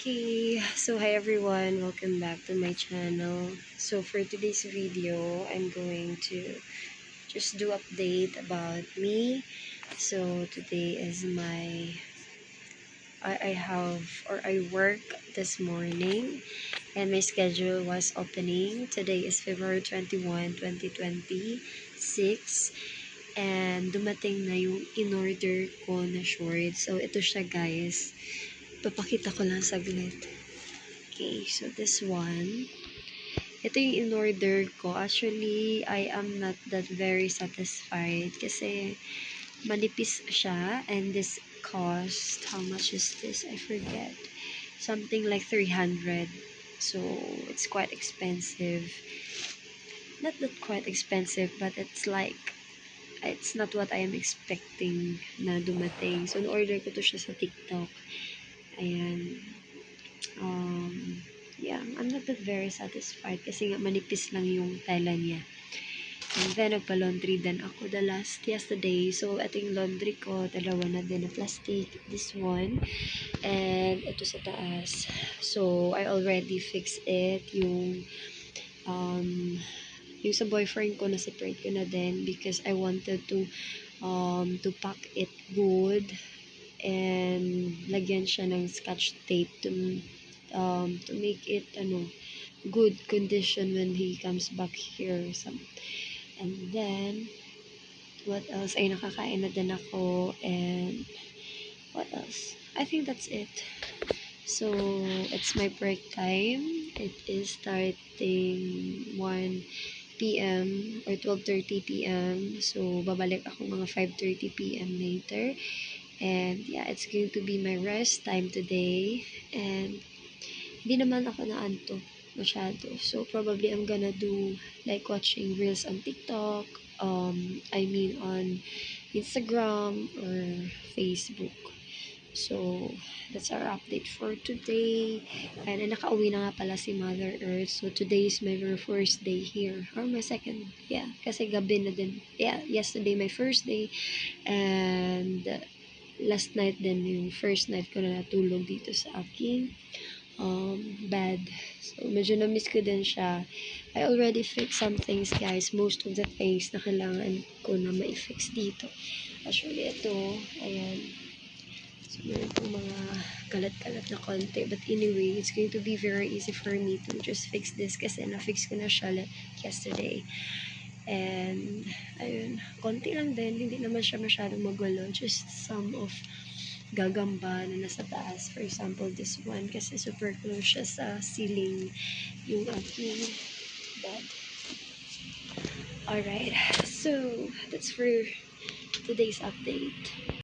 Okay, so hi everyone, welcome back to my channel. So for today's video, I'm going to just do update about me. So today is I work this morning and my schedule was opening. Today is February 21, 2026 and dumating na yung in-order ko na short. So ito siya guys, papakita ko lang saglit. Okay, so this one, ito yung in-order ko. Actually, I am not that very satisfied kasi manipis siya and this cost, how much is this? I forget. Something like 300. So, it's quite expensive. Not that quite expensive, but it's not what I am expecting na dumating. So, in-order ko to siya sa TikTok. Ayan. Yeah, I'm not that very satisfied kasi nga manipis lang yung tela niya. And then, nagpa-laundry din ako yesterday. So, ito yung laundry ko. Dalawa na din na plastic. This one. And ito sa taas. So, I already fixed it. Yung sa boyfriend ko, na-separate ko na din because I wanted to pack it good and lagyan siya ng scotch tape to make it good condition when he comes back here. And then what else, ay nakakain na din ako, and what else, I think that's it. So it's my break time. It is starting 1 p.m. or 12:30 p.m. So babalik ako mga 5:30 p.m. later. And yeah, it's going to be my rest time today. And hindi naman ako naantok masyado. So probably I'm gonna do like watching reels on TikTok, on Instagram or Facebook. So that's our update for today. And nakauwi na nga pala si Mother Earth. So today is my very first day here. Or my second. Yeah, kasi gabi na din. Yeah, yesterday my first day. And last night din yung first night ko na natulog dito sa aking bed. So medyo na-miss ko din siya. I already fixed some things guys. Most of the things na kailangan ko na ma-fix dito. Actually ito, ayan. So meron pong mga kalat-kalat na konti. But anyway, it's going to be very easy for me to just fix this kasi na-fix ko na siya yesterday. And ayun, konti lang din, hindi naman siya masyadong magulo, just some of gagamba na nasa taas. For example, this one kasi super close siya sa ceiling yung aking bed. Alright, so that's for today's update.